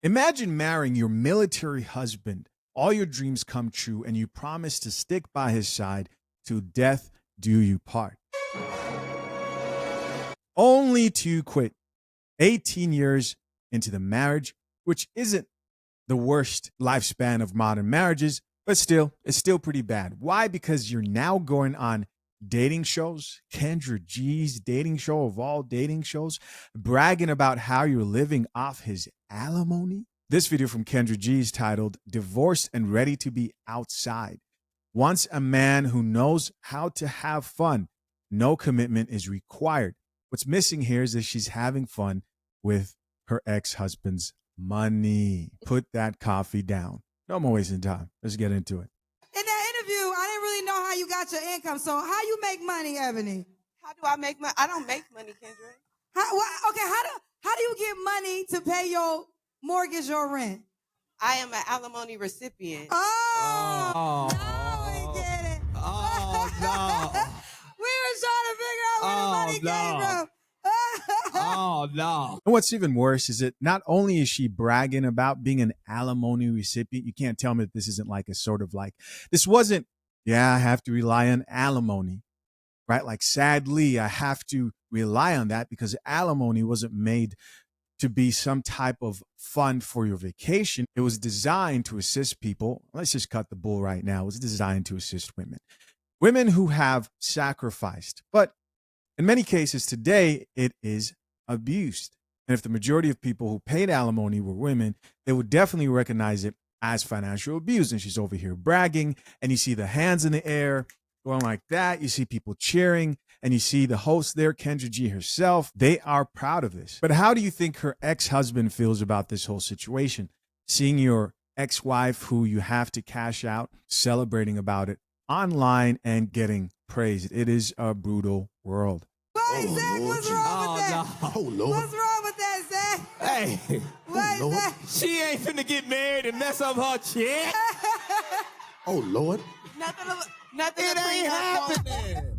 Imagine marrying your military husband, all your dreams come true, and you promise to stick by his side till death do you part. Only to quit 18 years into the marriage, which isn't the worst lifespan of modern marriages, but still, it's still pretty bad. Why? Because you're now going on dating shows, Kendra G's dating show of all dating shows, bragging about how you're living off his alimony. This video from Kendra G is titled Divorced and Ready to Be Outside. Wants a man who knows how to have fun. No commitment is required. What's missing here is that she's having fun with her ex-husband's money. Put that coffee down. No more wasting time. Let's get into it. In that interview, I didn't really know how you got your income. So how you make money, Ebony? How do I make money? I don't make money, Kendra. How do you get money to pay your mortgage or rent? I am an alimony recipient. Oh, no, we get it. Oh, no. We were trying to figure out where the money came from. Oh, no. And what's even worse is that not only is she bragging about being an alimony recipient, you can't tell me that this isn't like a sort of like, this wasn't, yeah, I have to rely on alimony, right? Like, sadly, I have to rely on that because alimony wasn't made to be some type of fund for your vacation. It was designed to assist people. Let's just cut the bull right now. It was designed to assist women who have sacrificed. But in many cases today, it is abused. And if the majority of people who paid alimony were women, they would definitely recognize it as financial abuse. And she's over here bragging, and you see the hands in the air going like that. You see people cheering, and you see the host there, Kendra G herself. They are proud of this. But how do you think her ex-husband feels about this whole situation? Seeing your ex-wife, who you have to cash out, celebrating about it online and getting praised. It is a brutal world. Boy, Zach, what's wrong with that? No. Oh, Lord. What's wrong with that, Zach? Hey. What is that? She ain't finna get married and mess up her check. Oh, Lord. Nothing. It ain't happening.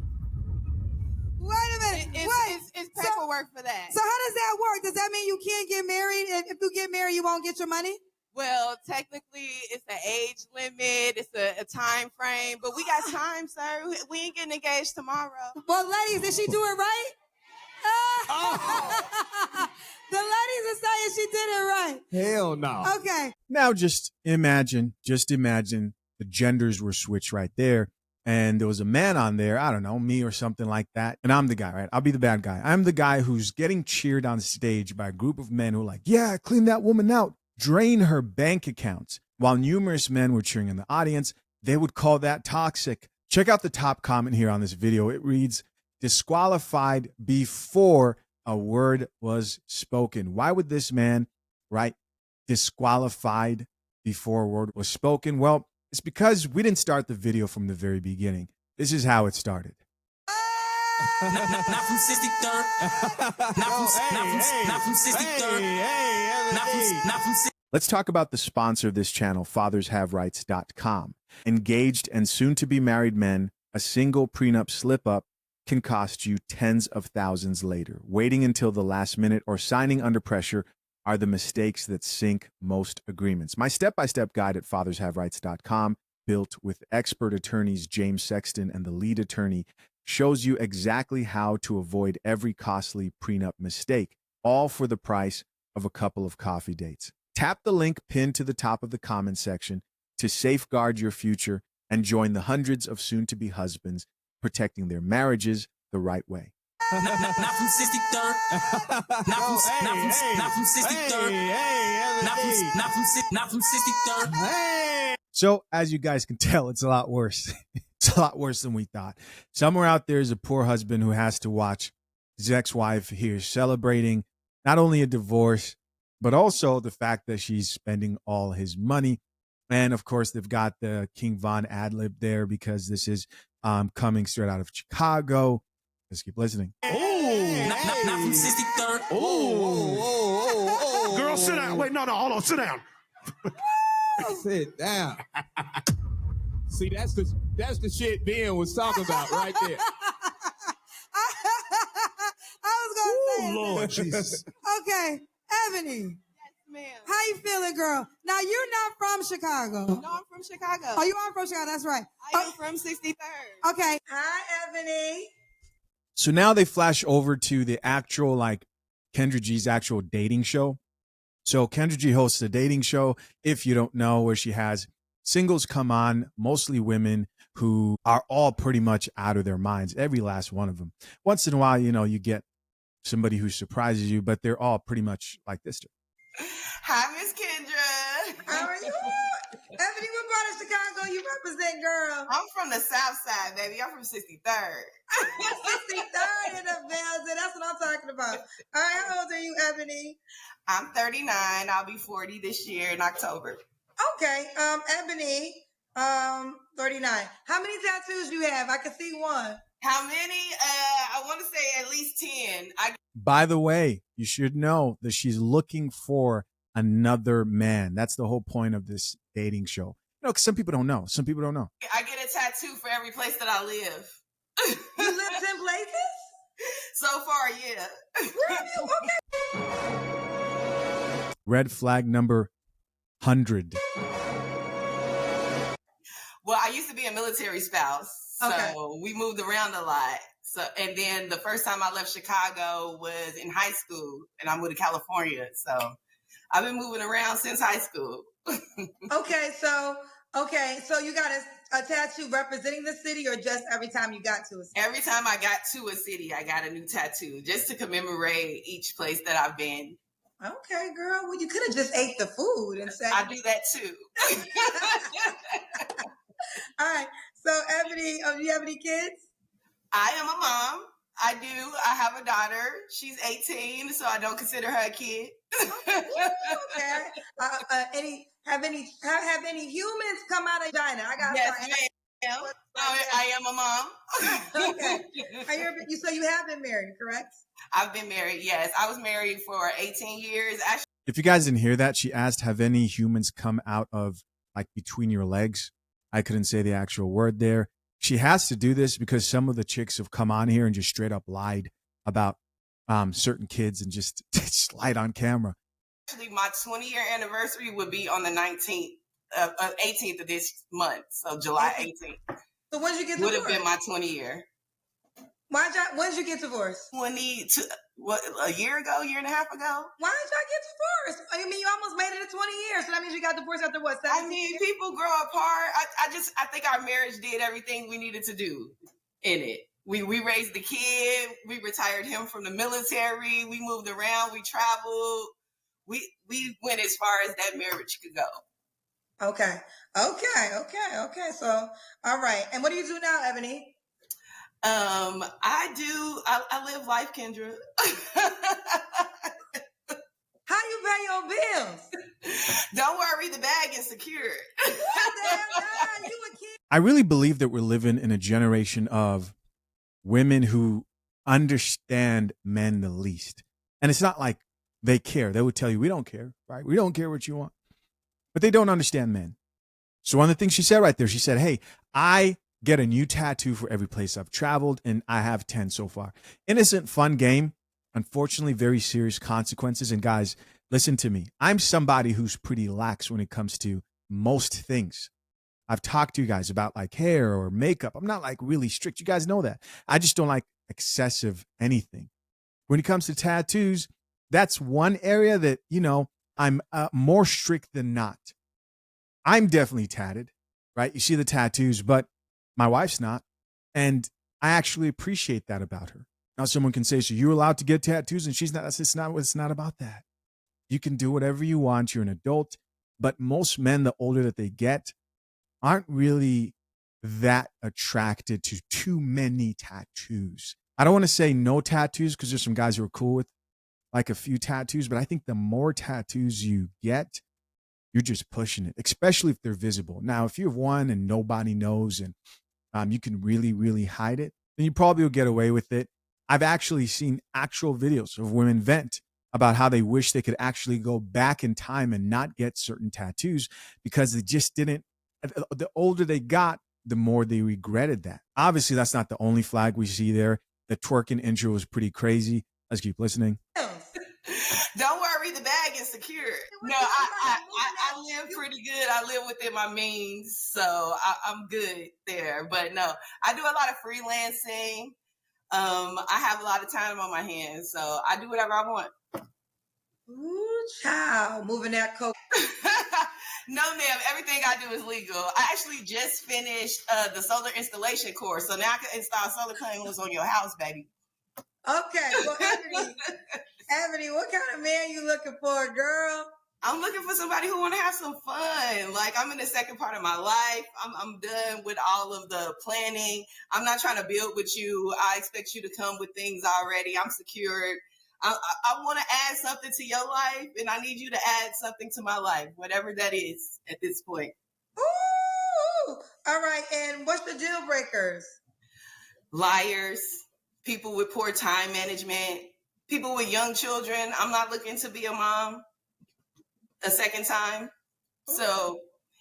Wait a minute. It's paperwork for that. So how does that work? Does that mean you can't get married? And if you get married, you won't get your money? Well, technically, it's an age limit. It's a time frame. But we got time, sir. We ain't getting engaged tomorrow. Well, ladies, did she do it right? Oh. The ladies are saying she did it right. Hell no. Okay. Now just imagine the genders were switched right there. And there was a man on there, I don't know, me or something like that. And I'm the guy, right? I'll be the bad guy. I'm the guy who's getting cheered on stage by a group of men who are like, yeah, clean that woman out. Drain her bank accounts. While numerous men were cheering in the audience, they would call that toxic. Check out the top comment here on this video. It reads, disqualified before a word was spoken. Why would this man write disqualified before a word was spoken? Well, it's because we didn't start the video from the very beginning. This is how it started. Not from 63rd. Not from 63rd. Not from Let's talk about the sponsor of this channel, fathershaverights.com. Engaged and soon-to-be married men, a single prenup slip-up can cost you tens of thousands later. Waiting until the last minute or signing under pressure are the mistakes that sink most agreements. My step-by-step guide at fathershaverights.com, built with expert attorneys James Sexton and the lead attorney, shows you exactly how to avoid every costly prenup mistake, all for the price of a couple of coffee dates. Tap the link pinned to the top of the comment section to safeguard your future and join the hundreds of soon-to-be husbands protecting their marriages the right way. Not from 63rd. Not from 63rd. Not from 63rd. So, as you guys can tell, it's a lot worse. It's a lot worse than we thought. Somewhere out there is a poor husband who has to watch his ex-wife here celebrating not only a divorce, but also the fact that she's spending all his money. And of course, they've got the King Von ad-lib there because this is coming straight out of Chicago. Let's keep listening. Not from 63rd. Oh. Girl, sit down. Wait, no, hold on. Sit down. Sit down. See, that's the shit Ben was talking about right there. I was going to say Lord Jesus. Okay, Ebony. Yes, ma'am. How you feeling, girl? Now, you're not from Chicago. No, I'm from Chicago. Oh, you are from Chicago. That's right. I am from 63rd. Okay. Hi, Ebony. So now they flash over to the actual, like, Kendra G's actual dating show. So Kendra G hosts a dating show, if you don't know, where she has singles come on, mostly women who are all pretty much out of their minds, every last one of them. Once in a while, you know, you get somebody who surprises you, but they're all pretty much like this. Hi, Miss Kendra. How are you? Ebony, what part of Chicago you represent, girl? I'm from the South Side, baby. I'm from 63rd. 63rd in the building. That's what I'm talking about. All right, how old are you, Ebony? I'm 39. I'll be 40 this year in October. Okay, Ebony, 39. How many tattoos you have? I can see one. How many? I want to say at least 10. By the way, you should know that she's looking for another man. That's the whole point of this dating show. You know, because some people don't know. Some people don't know. I get a tattoo for every place that I live. You live 10 places? So far, yeah. Where have you? Okay. Red flag number 100. Well, I used to be a military spouse, so Okay. we moved around a lot. So, and then the first time I left Chicago was in high school, and I moved to California. So I've been moving around since high school. Okay, so you got a tattoo representing the city, or just every time you got to a city? Every time I got to a city, I got a new tattoo just to commemorate each place that I've been. Okay, girl. Well, you could have just ate the food and said. I do that too. All right. So, Ebony, do you have any kids? I am a mom. I do. I have a daughter. She's 18, so I don't consider her a kid. Okay. Have any humans come out of China? I got. Yes, ma'am. I am a mom. Okay. So you have been married, correct? I've been married. Yes, I was married for 18 years. Actually, If you guys didn't hear that, she asked, have any humans come out of, like, between your legs? I couldn't say the actual word there. She has to do this because some of the chicks have come on here and just straight up lied about certain kids and just lied on camera. Actually, my 20-year anniversary would be on the 18th of this month. So July 18th. So when did you get would divorced? have been my 20-year. When did you get divorced? 22, a year ago, year and a half ago. Why did y'all get divorced? I mean, you almost made it to 20 years. So that means you got divorced after what, 17 I mean, years? people grow apart. I think our marriage did everything we needed to do in it. We raised the kid. We retired him from the military. We moved around. We traveled. We went as far as that marriage could go. Okay. So, all right. And what do you do now, Ebony? I live life, Kendra. How you pay your bills? Don't worry, the bag is secured. What the hell, God? You a kid? I really believe that we're living in a generation of women who understand men the least. And it's not like they care. They would tell you, we don't care, right? We don't care what you want. But they don't understand men. So one of the things she said right there, she said, hey, I get a new tattoo for every place I've traveled, and I have 10 so far. Innocent, fun game. Unfortunately, very serious consequences. And guys, listen to me. I'm somebody who's pretty lax when it comes to most things. I've talked to you guys about like hair or makeup. I'm not like really strict. You guys know that. I just don't like excessive anything. When it comes to tattoos, that's one area that, you know, I'm more strict than not. I'm definitely tatted, right? You see the tattoos, but my wife's not. And I actually appreciate that about her. Now, someone can say, so you're allowed to get tattoos and she's not. It's not about that. You can do whatever you want. You're an adult. But most men, the older that they get, aren't really that attracted to too many tattoos. I don't want to say no tattoos because there's some guys who are cool with like a few tattoos, but I think the more tattoos you get, you're just pushing it, especially if they're visible. Now, if you have one and nobody knows and you can really, really hide it, then you probably will get away with it. I've actually seen actual videos of women vent about how they wish they could actually go back in time and not get certain tattoos because they just didn't. The older they got, the more they regretted that. Obviously, that's not the only flag we see there. The twerking intro was pretty crazy. Let's keep listening. Don't worry, carry the bag and secure it. No, I live pretty good. I live within my means, so I'm good there. But no, I do a lot of freelancing. I have a lot of time on my hands, so I do whatever I want. Ooh, child, moving that coke. No, ma'am. Everything I do is legal. I actually just finished the solar installation course, so now I can install solar panels on your house, baby. Okay, well, Ebony, what kind of man you looking for, girl? I'm looking for somebody who want to have some fun. Like, I'm in the second part of my life. I'm done with all of the planning. I'm not trying to build with you. I expect you to come with things already. I'm secured. I want to add something to your life, and I need you to add something to my life, whatever that is at this point. Ooh, all right. And what's the deal breakers? Liars, people with poor time management, people with young children. I'm not looking to be a mom a second time. So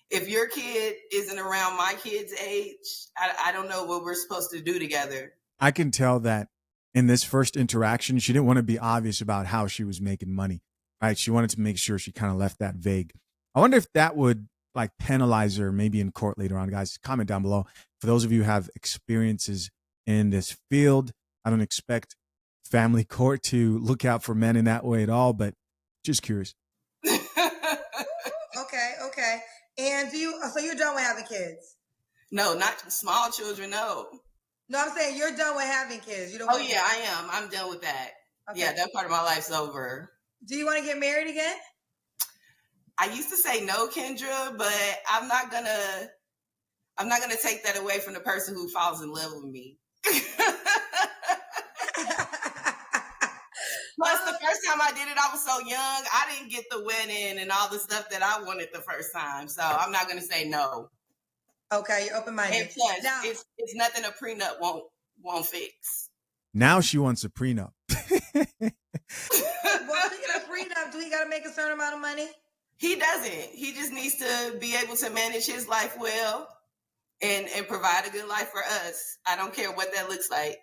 if your kid isn't around my kid's age, I don't know what we're supposed to do together. I can tell that in this first interaction, she didn't want to be obvious about how she was making money, right? She wanted to make sure she kind of left that vague. I wonder if that would like penalize her maybe in court later on. Guys, comment down below. For those of you who have experiences in this field, I don't expect family court to look out for men in that way at all, but just curious. Okay. And so you're done with having kids? No, not small children, no. No, I'm saying you're done with having kids. You don't. Oh yeah, I am. I'm done with that. Okay. Yeah, that part of my life's over. Do you want to get married again? I used to say no, Kendra, but I'm not gonna take that away from the person who falls in love with me. Plus, the first time I did it, I was so young. I didn't get the wedding and all the stuff that I wanted the first time. So I'm not going to say no. Okay, you're open-minded. And plus, now, it's nothing a prenup won't fix. Now she wants a prenup. Well, speaking of prenup, do he got to make a certain amount of money? He doesn't. He just needs to be able to manage his life well and provide a good life for us. I don't care what that looks like.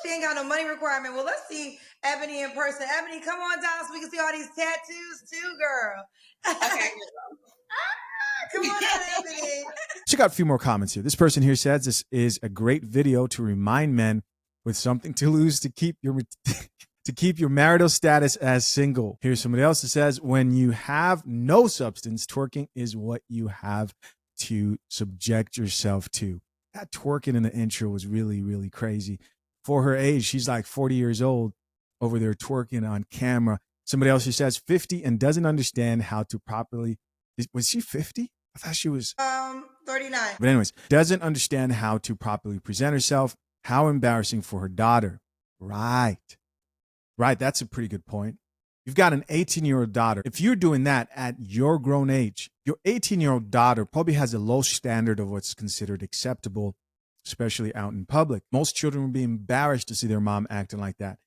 She ain't got no money requirement. Well, let's see Ebony in person. Ebony, come on down so we can see all these tattoos too, girl. Okay. Come on down, Ebony. Check out a few more comments here. This person here says this is a great video to remind men with something to lose to keep your marital status as single. Here's somebody else that says, when you have no substance, twerking is what you have to subject yourself to. That twerking in the intro was really, really crazy. For her age, she's like 40 years old over there twerking on camera. Somebody else who says 50 and doesn't understand how to properly. Was she 50? I thought she was 39. But anyways, doesn't understand how to properly present herself. How embarrassing for her daughter. Right. That's a pretty good point. You've got an 18-year-old daughter. If you're doing that at your grown age, your 18-year-old daughter probably has a low standard of what's considered acceptable, especially out in public. Most children would be embarrassed to see their mom acting like that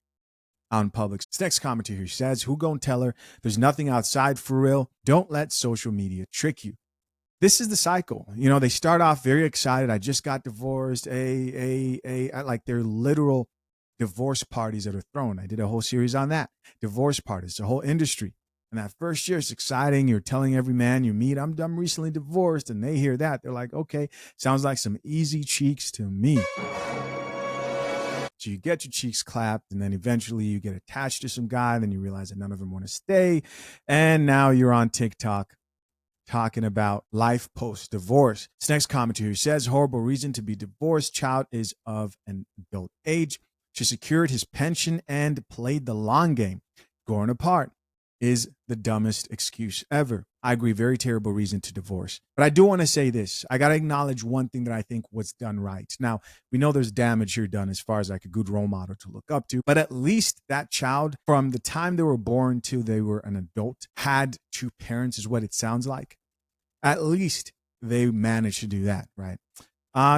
out in public. This next commenter here says, who gon' tell her there's nothing outside for real? Don't let social media trick you. This is the cycle. You know, they start off very excited. I just got divorced. Like they're literal divorce parties that are thrown. I did a whole series on that. Divorce parties, the whole industry. And that first year, it's exciting. You're telling every man you meet, I'm recently divorced. And they hear that. They're like, okay, sounds like some easy cheeks to me. So you get your cheeks clapped, and then eventually you get attached to some guy. Then you realize that none of them want to stay. And now you're on TikTok talking about life post-divorce. This next commenter says, horrible reason to be divorced. Child is of an adult age. She secured his pension and played the long game. Growing apart is the dumbest excuse ever. I agree, very terrible reason to divorce. But I do want to say this. I got to acknowledge one thing that I think was done right. Now, we know there's damage here done as far as like a good role model to look up to, but at least that child, from the time they were born till they were an adult, had two parents is what it sounds like. At least they managed to do that, right?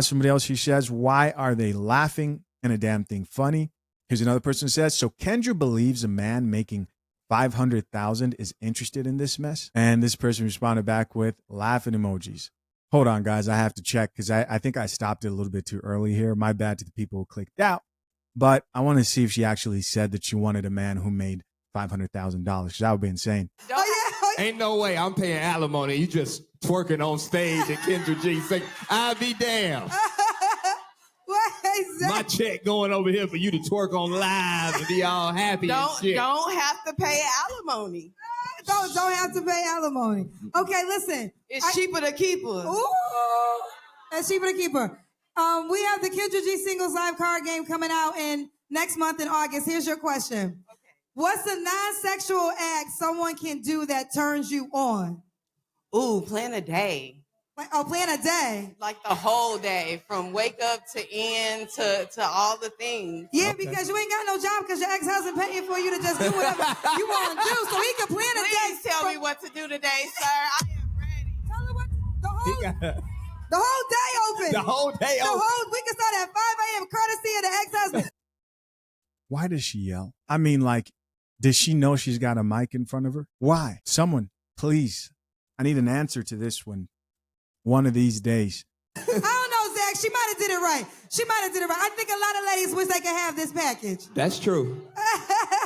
Somebody else, he says, why are they laughing? And a damn thing funny. Here's another person who says, so Kendra believes a man making 500,000 is interested in this mess? And this person responded back with laughing emojis. Hold on, guys. I have to check because I think I stopped it a little bit too early here. My bad to the people who clicked out. But I want to see if she actually said that she wanted a man who made $500,000. That would be insane. Oh, yeah. Ain't no way I'm paying alimony. You just twerking on stage at Kendra G. Say, I'll be damned. My check going over here for you to twerk on live and be all happy and shit. Don't have to pay alimony. Don't have to pay alimony. Okay, listen. It's cheaper to keep her. Ooh, it's cheaper to keep her. We have the Kendra G Singles Live card game coming out in next month in August. Here's your question. Okay. What's a non-sexual act someone can do that turns you on? Ooh, plan a day. Plan a day. Like the whole day, from wake up to end to all the things. Yeah, okay. Because you ain't got no job because your ex-husband paying for you to just do whatever you want to do. So he can plan a day. Please tell me what to do today, sir. I am ready. Tell her what the whole day open. The whole day open. We can start at 5 a.m. courtesy of the ex-husband. Why does she yell? I mean, like, does she know she's got a mic in front of her? Why? Someone, please. I need an answer to this one of these days. I don't know, Zach. She might have did it right. I think a lot of ladies wish they could have this package. That's true.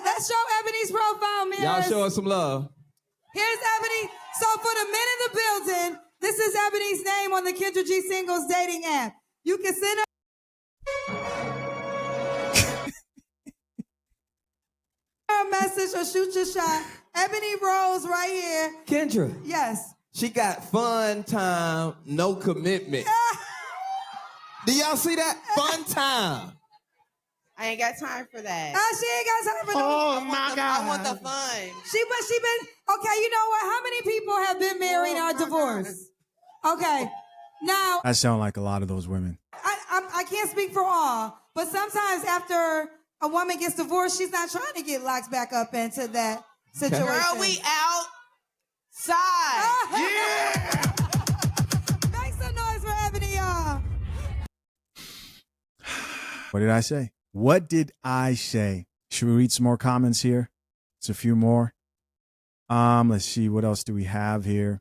Let's show Ebony's profile mirrors. Y'all show us some love. Here's Ebony. So for the men in the building, this is Ebony's name on the Kendra G Singles dating app. You can send her a message or shoot your shot. Ebony Rose right here. Kendra. Yes. She got fun time, no commitment. Do y'all see that? Fun time. I ain't got time for that. She ain't got time for God. I want the fun. She been, okay, you know what? How many people have been married or divorced? Okay, now. That sound like a lot of those women. I can't speak for all, but sometimes after a woman gets divorced, she's not trying to get locked back up into that situation. Girl, we outside. Yeah! Make some noise for Ebony, y'all. What did I say? What did I say? Should we read some more comments here? It's a few more. Let's see. What else do we have here?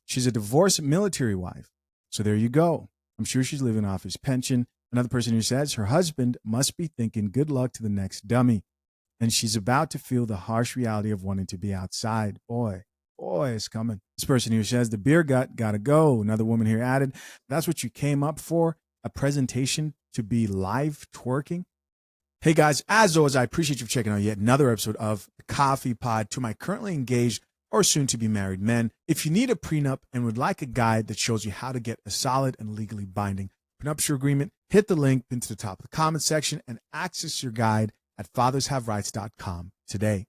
She's a divorced military wife. So there you go. I'm sure she's living off his pension. Another person who says her husband must be thinking good luck to the next dummy. And she's about to feel the harsh reality of wanting to be outside. Boy, it's coming. This person who says the beer gut gotta go. Another woman here added, that's what you came up for? A presentation to be live twerking? Hey guys, as always, I appreciate you for checking out yet another episode of the Coffee Pod. To my currently engaged or soon to be married men, if you need a prenup and would like a guide that shows you how to get a solid and legally binding prenuptial agreement, hit the link into the top of the comment section and access your guide at fathershaverights.com today.